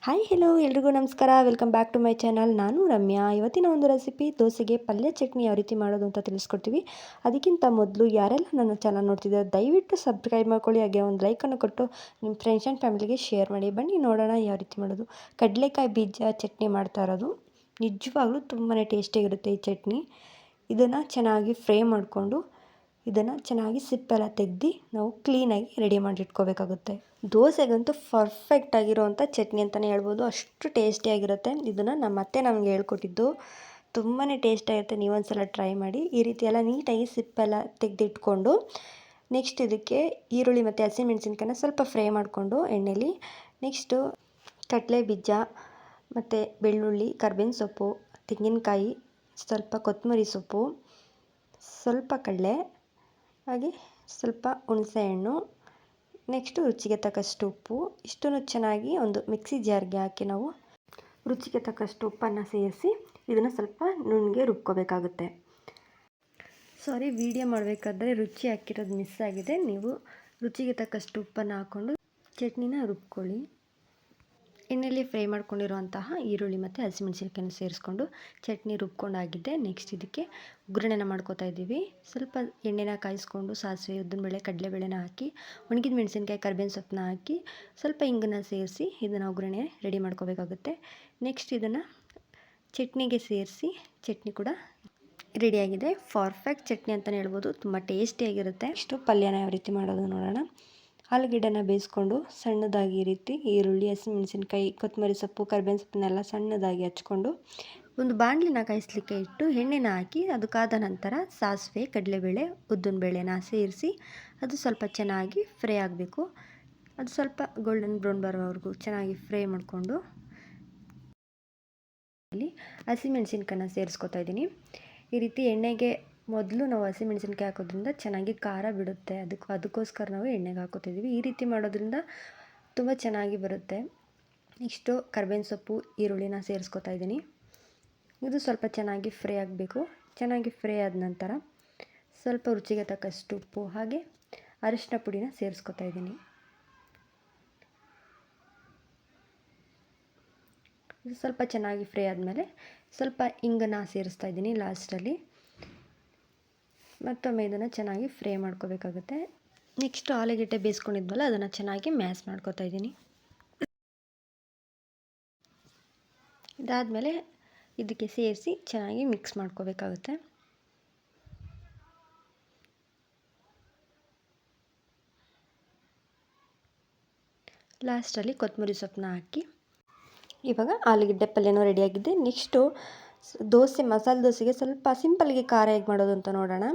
Hi hello ಎಲ್ರಿಗೂ ನಮಸ್ಕಾರ. Welcome back to my channel. ನಾನು ರಮ್ಯಾ. ಇವತ್ತಿನ ಒಂದು ರೆಸಿಪಿ ದೋಸೆಗೆ ಪಲ್ಯ ಚಟ್ನಿ ಯಾವ ರೀತಿ ಮಾಡೋದು ಅಂತ ತಿಳಿಸ್ಕೊಡ್ತೀವಿ. ಅದಕ್ಕಿಂತ ಮೊದಲು ಯಾರೆಲ್ಲ ನನ್ನ ಚಾನಲ್ ನೋಡ್ತಿದ್ದಾರೆ ದಯವಿಟ್ಟು ಸಬ್ಸ್ಕ್ರೈಬ್ ಮಾಡ್ಕೊಳ್ಳಿ, ಹಾಗೆ ಒಂದು ಲೈಕನ್ನು ಕೊಟ್ಟು ನಿಮ್ಮ ಫ್ರೆಂಡ್ಸ್ ಆ್ಯಂಡ್ ಫ್ಯಾಮಿಲಿಗೆ ಶೇರ್ ಮಾಡಿ. ಬನ್ನಿ ನೋಡೋಣ ಯಾವ ರೀತಿ ಮಾಡೋದು. ಕಡಲೆಕಾಯಿ ಬೀಜ ಚಟ್ನಿ ಮಾಡ್ತಾ ಇರೋದು. ನಿಜವಾಗ್ಲೂ ತುಂಬಾ ಟೇಸ್ಟಿಯಾಗಿರುತ್ತೆ ಈ ಚಟ್ನಿ. ಇದನ್ನು ಚೆನ್ನಾಗಿ ಫ್ರೈ ಮಾಡಿಕೊಂಡು ಇದನ್ನು ಚೆನ್ನಾಗಿ ಸಿಪ್ಪೆಲ್ಲ ತೆಗೆದು ನಾವು ಕ್ಲೀನಾಗಿ ರೆಡಿ ಮಾಡಿಟ್ಕೋಬೇಕಾಗುತ್ತೆ. ದೋಸೆಗಂತೂ ಪರ್ಫೆಕ್ಟ್ ಆಗಿರೋವಂಥ ಚಟ್ನಿ ಅಂತಲೇ ಹೇಳ್ಬೋದು. ಅಷ್ಟು ಟೇಸ್ಟಿಯಾಗಿರುತ್ತೆ. ಇದನ್ನು ನಮ್ಮ ಅತ್ತೆ ನಮಗೆ ಹೇಳ್ಕೊಟ್ಟಿದ್ದು. ತುಂಬಾ ಟೇಸ್ಟಿಯಾಗಿರುತ್ತೆ. ನೀವೊಂದು ಸಲ ಟ್ರೈ ಮಾಡಿ. ಈ ರೀತಿ ಎಲ್ಲ ನೀಟಾಗಿ ಸಿಪ್ಪೆಲ್ಲ ತೆಗೆದಿಟ್ಕೊಂಡು ನೆಕ್ಸ್ಟ್ ಇದಕ್ಕೆ ಈರುಳ್ಳಿ ಮತ್ತು ಹಸಿಮೆಣಸಿನ್ಕಾಯಿನ ಸ್ವಲ್ಪ ಫ್ರೈ ಮಾಡಿಕೊಂಡು ಎಣ್ಣೆಲಿ, ನೆಕ್ಸ್ಟು ಕಡಲೆ ಬೀಜ ಮತ್ತು ಬೆಳ್ಳುಳ್ಳಿ, ಕರ್ಬೇವಿನ ಸೊಪ್ಪು, ತೆಂಗಿನಕಾಯಿ, ಸ್ವಲ್ಪ ಕೊತ್ತಂಬರಿ ಸೊಪ್ಪು, ಸ್ವಲ್ಪ ಕಡಲೆ, ಹಾಗೆ ಸ್ವಲ್ಪ ಹುಣಸೆಹಣ್ಣು, ನೆಕ್ಸ್ಟು ರುಚಿಗೆ ತಕ್ಕಷ್ಟು ಉಪ್ಪು, ಇಷ್ಟನ್ನು ಚೆನ್ನಾಗಿ ಒಂದು ಮಿಕ್ಸಿ ಜಾರ್ಗೆ ಹಾಕಿ ನಾವು ರುಚಿಗೆ ತಕ್ಕಷ್ಟು ಉಪ್ಪನ್ನು ಸೇರಿಸಿ ಇದನ್ನು ಸ್ವಲ್ಪ ನುಣ್ಣಗೆ ರುಬ್ಕೋಬೇಕಾಗುತ್ತೆ. ಸಾರಿ, ವಿಡಿಯೋ ಮಾಡಬೇಕಾದ್ರೆ ರುಚಿ ಹಾಕಿರೋದು ಮಿಸ್ ಆಗಿದೆ. ನೀವು ರುಚಿಗೆ ತಕ್ಕಷ್ಟು ಉಪ್ಪನ್ನು ಹಾಕ್ಕೊಂಡು ಚಟ್ನಿನ ರುಬ್ಕೊಳ್ಳಿ. ಎಣ್ಣೆಯಲ್ಲಿ ಫ್ರೈ ಮಾಡ್ಕೊಂಡಿರುವಂತಹ ಈರುಳ್ಳಿ ಮತ್ತು ಹಸಿಮೆಣಸಿನ್ಕಾಯಿನ ಸೇರಿಸ್ಕೊಂಡು ಚಟ್ನಿ ರುಬ್ಕೊಂಡಾಗಿದೆ. ನೆಕ್ಸ್ಟ್ ಇದಕ್ಕೆ ಒಗ್ಗರಣೆನ ಮಾಡ್ಕೋತಾ ಇದ್ದೀವಿ. ಸ್ವಲ್ಪ ಎಣ್ಣೆನ ಕಾಯಿಸ್ಕೊಂಡು ಸಾಸಿವೆ, ಉದ್ದಿನಬೇಳೆ, ಕಡಲೆಬೇಳೆನ ಹಾಕಿ, ಒಣಗಿದ ಮೆಣಸಿನ್ಕಾಯಿ, ಕರ್ಬೇವಿನ ಸೊಪ್ಪನ್ನ ಹಾಕಿ ಸ್ವಲ್ಪ ಹಿಂಗನ್ನು ಸೇರಿಸಿ ಇದನ್ನು ಒಗ್ಗರಣೆ ರೆಡಿ ಮಾಡ್ಕೋಬೇಕಾಗುತ್ತೆ. ನೆಕ್ಸ್ಟ್ ಇದನ್ನು ಚಟ್ನಿಗೆ ಸೇರಿಸಿ ಚಟ್ನಿ ಕೂಡ ರೆಡಿಯಾಗಿದೆ. ಪರ್ಫೆಕ್ಟ್ ಚಟ್ನಿ ಅಂತಲೇ ಹೇಳ್ಬೋದು. ತುಂಬ ಟೇಸ್ಟಿಯಾಗಿರುತ್ತೆ. ಇಷ್ಟು ಪಲ್ಯನ ಯಾವ ರೀತಿ ಮಾಡೋದು ನೋಡೋಣ. ಆಲೂಗೆಡ್ಡೆನ ಬೇಯಿಸ್ಕೊಂಡು ಸಣ್ಣದಾಗಿ ಈ ರೀತಿ ಈರುಳ್ಳಿ, ಹಸಿಮೆಣಸಿನ್ಕಾಯಿ, ಕೊತ್ತಂಬರಿ ಸೊಪ್ಪು, ಕರ್ಬೇವಿನ ಸೊಪ್ಪನ್ನೆಲ್ಲ ಸಣ್ಣದಾಗಿ ಹಚ್ಕೊಂಡು ಒಂದು ಬಾಣಲಿನ ಕಾಯಿಸ್ಲಿಕ್ಕೆ ಇಟ್ಟು ಎಣ್ಣೆನ ಹಾಕಿ ಅದು ಕಾದ ನಂತರ ಸಾಸಿವೆ, ಕಡಲೆಬೇಳೆ, ಉದ್ದಿನಬೇಳೆನ ಸೇರಿಸಿ ಅದು ಸ್ವಲ್ಪ ಚೆನ್ನಾಗಿ ಫ್ರೈ ಆಗಬೇಕು. ಅದು ಸ್ವಲ್ಪ ಗೋಲ್ಡನ್ ಬ್ರೌನ್ ಬರೋವರೆಗೂ ಚೆನ್ನಾಗಿ ಫ್ರೈ ಮಾಡಿಕೊಂಡು ಇಲ್ಲಿ ಹಸಿಮೆಣಸಿನ್ಕಾಯಿನ ಸೇರಿಸ್ಕೊತಾ ಇದ್ದೀನಿ. ಈ ರೀತಿ ಎಣ್ಣೆಗೆ ಮೊದಲು ನಾವು ಹಸಿಮೆಣಸಿನ್ಕಾಯಿ ಹಾಕೋದ್ರಿಂದ ಚೆನ್ನಾಗಿ ಖಾರ ಬಿಡುತ್ತೆ. ಅದಕ್ಕೋಸ್ಕರ ನಾವು ಎಣ್ಣೆಗೆ ಹಾಕೋತಿದ್ದೀವಿ. ಈ ರೀತಿ ಮಾಡೋದ್ರಿಂದ ತುಂಬ ಚೆನ್ನಾಗಿ ಬರುತ್ತೆ. ನೆಕ್ಸ್ಟು ಕರ್ಬೇವಿನ ಸೊಪ್ಪು, ಈರುಳ್ಳಿನ ಸೇರಿಸ್ಕೊತಾ ಇದ್ದೀನಿ. ಇದು ಸ್ವಲ್ಪ ಚೆನ್ನಾಗಿ ಫ್ರೈ ಆಗಬೇಕು. ಚೆನ್ನಾಗಿ ಫ್ರೈ ಆದ ನಂತರ ಸ್ವಲ್ಪ ರುಚಿಗೆ ತಕ್ಕಷ್ಟು ಉಪ್ಪು ಹಾಗೆ ಅರಿಶಿನ ಪುಡಿನ ಸೇರಿಸ್ಕೊತಾ ಇದ್ದೀನಿ. ಇದು ಸ್ವಲ್ಪ ಚೆನ್ನಾಗಿ ಫ್ರೈ ಆದಮೇಲೆ ಸ್ವಲ್ಪ ಇಂಗನ್ನು ಸೇರಿಸ್ತಾ ಇದ್ದೀನಿ ಲಾಸ್ಟಲ್ಲಿ. ಮತ್ತೊಮ್ಮೆ ಇದನ್ನು ಚೆನ್ನಾಗಿ ಫ್ರೈ ಮಾಡ್ಕೋಬೇಕಾಗುತ್ತೆ. ನೆಕ್ಸ್ಟು ಆಲೂಗೆಡ್ಡೆ ಬೇಯಿಸ್ಕೊಂಡಿದ್ವಲ್ಲ ಅದನ್ನು ಚೆನ್ನಾಗಿ ಮ್ಯಾಶ್ ಮಾಡ್ಕೋತಾ ಇದ್ದೀನಿ. ಇದಾದಮೇಲೆ ಇದಕ್ಕೆ ಸೇರಿಸಿ ಚೆನ್ನಾಗಿ ಮಿಕ್ಸ್ ಮಾಡ್ಕೋಬೇಕಾಗುತ್ತೆ. ಲಾಸ್ಟಲ್ಲಿ ಕೊತ್ತಂಬರಿ ಸೊಪ್ಪನ್ನ ಹಾಕಿ ಇವಾಗ ಆಲೂಗೆಡ್ಡೆ ಪಲ್ಯನೂ ರೆಡಿಯಾಗಿದೆ. ನೆಕ್ಸ್ಟು ಮಸಾಲೆ ದೋಸೆಗೆ ಸ್ವಲ್ಪ ಸಿಂಪಲ್ಗೆ ಖಾರ ಹೇಗೆ ಮಾಡೋದು ಅಂತ ನೋಡೋಣ.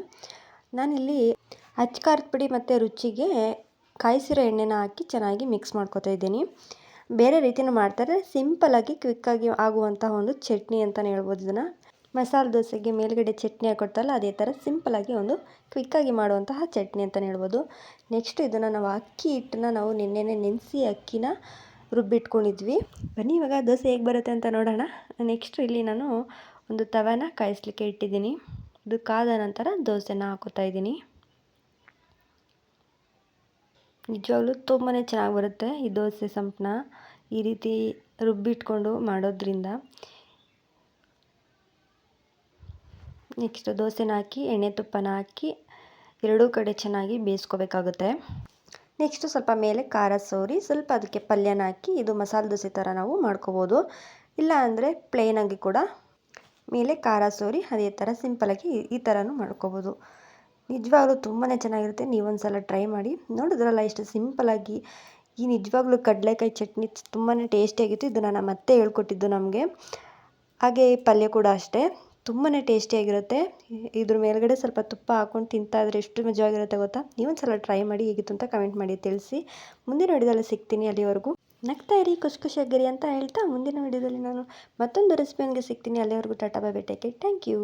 ನಾನಿಲ್ಲಿ ಅಚ್ಚ ಖಾರದ ಪುಡಿ ಮತ್ತು ರುಚಿಗೆ ಕಾಯಿಸಿರೋ ಎಣ್ಣೆನ ಹಾಕಿ ಚೆನ್ನಾಗಿ ಮಿಕ್ಸ್ ಮಾಡ್ಕೊತಾ ಇದ್ದೀನಿ. ಬೇರೆ ರೀತಿಯೂ ಮಾಡ್ತಾರೆ. ಸಿಂಪಲ್ಲಾಗಿ ಕ್ವಿಕ್ಕಾಗಿ ಆಗುವಂತಹ ಒಂದು ಚಟ್ನಿ ಅಂತಲೇ ಹೇಳ್ಬೋದು. ಇದನ್ನು ಮಸಾಲೆ ದೋಸೆಗೆ ಮೇಲ್ಗಡೆ ಚಟ್ನಿ ಹಾಕೊಡ್ತಾರಲ್ಲ ಅದೇ ಥರ ಸಿಂಪಲ್ಲಾಗಿ ಒಂದು ಕ್ವಿಕ್ಕಾಗಿ ಮಾಡುವಂತಹ ಚಟ್ನಿ ಅಂತಲೇ ಹೇಳ್ಬೋದು. ನೆಕ್ಸ್ಟ್ ಇದನ್ನು ನಾವು ಅಕ್ಕಿ ಹಿಟ್ಟನ್ನ ನಾವು ನೆನ್ನೆನೇ ನೆನೆಸಿ ಅಕ್ಕಿನ ರುಬ್ಬಿಟ್ಕೊಂಡಿದ್ವಿ. ಬನ್ನಿ ಇವಾಗ ದೋಸೆ ಹೇಗೆ ಬರುತ್ತೆ ಅಂತ ನೋಡೋಣ. ನೆಕ್ಸ್ಟು ಇಲ್ಲಿ ನಾನು ಒಂದು ತವಾನ ಕಾಯಿಸ್ಲಿಕ್ಕೆ ಇಟ್ಟಿದ್ದೀನಿ. ಇದು ಕಾದ ನಂತರ ದೋಸೆನ ಹಾಕೋತಾ ಇದ್ದೀನಿ. ನಿಜವಾಗ್ಲೂ ತುಂಬಾ ಚೆನ್ನಾಗಿ ಬರುತ್ತೆ ಈ ದೋಸೆ ಸಂಪನ್ನ ಈ ರೀತಿ ರುಬ್ಬಿಟ್ಕೊಂಡು ಮಾಡೋದ್ರಿಂದ. ನೆಕ್ಸ್ಟ್ ದೋಸೆನ ಹಾಕಿ ಎಣ್ಣೆ ತುಪ್ಪನ ಹಾಕಿ ಎರಡೂ ಕಡೆ ಚೆನ್ನಾಗಿ ಬೇಯಿಸ್ಕೋಬೇಕಾಗುತ್ತೆ. ನೆಕ್ಸ್ಟು ಸ್ವಲ್ಪ ಮೇಲೆ ಖಾರ ಸೋರಿ ಸ್ವಲ್ಪ ಅದಕ್ಕೆ ಪಲ್ಯನ ಹಾಕಿ ಇದು ಮಸಾಲೆ ದೋಸೆ ಥರ ನಾವು ಮಾಡ್ಕೋಬೋದು. ಇಲ್ಲ ಅಂದರೆ ಪ್ಲೇನಾಗಿ ಕೂಡ ಮೇಲೆ ಖಾರ ಸೋರಿ ಅದೇ ಥರ ಸಿಂಪಲಾಗಿ ಈ ಥರನೂ ಮಾಡ್ಕೋಬೋದು. ನಿಜವಾಗ್ಲೂ ತುಂಬಾ ಚೆನ್ನಾಗಿರುತ್ತೆ. ನೀವೊಂದು ಸಲ ಟ್ರೈ ಮಾಡಿ. ನೋಡಿದ್ರಲ್ಲ ಇಷ್ಟು ಸಿಂಪಲಾಗಿ ಈ ನಿಜವಾಗ್ಲೂ ಕಡಲೆಕಾಯಿ ಚಟ್ನಿ ತುಂಬಾ ಟೇಸ್ಟಿಯಾಗಿತ್ತು. ಇದನ್ನು ನಮ್ಮ ಅತ್ತೆ ಹೇಳ್ಕೊಟ್ಟಿದ್ದು ನಮಗೆ. ಹಾಗೆ ಈ ಪಲ್ಯ ಕೂಡ ಅಷ್ಟೇ ತುಂಬಾ ಟೇಸ್ಟಿಯಾಗಿರುತ್ತೆ. ಇದ್ರ ಮೇಲ್ಗಡೆ ಸ್ವಲ್ಪ ತುಪ್ಪ ಹಾಕ್ಕೊಂಡು ತಿಂತಾ ಇದ್ರೆ ಎಷ್ಟು ಮಜವಾಗಿರುತ್ತೆ ಗೊತ್ತಾ. ನೀವೊಂದು ಸಲ ಟ್ರೈ ಮಾಡಿ ಹೇಗಿತ್ತು ಅಂತ ಕಮೆಂಟ್ ಮಾಡಿ ತಿಳಿಸಿ. ಮುಂದಿನ ವಿಡಿಯೋದಲ್ಲಿ ಸಿಗ್ತೀನಿ. ಅಲ್ಲಿವರೆಗೂ ನಗ್ತಾ ಇರಿ, ಖುಷಿ ಖುಷಿಯಾಗಿರಿ ಅಂತ ಹೇಳ್ತಾ ಮುಂದಿನ ವಿಡಿಯೋದಲ್ಲಿ ನಾನು ಮತ್ತೊಂದು ರೆಸಿಪಿಯೊಂದಿಗೆ ಸಿಗ್ತೀನಿ. ಅಲ್ಲಿವರೆಗೂ tata bye bye, take care, thank you.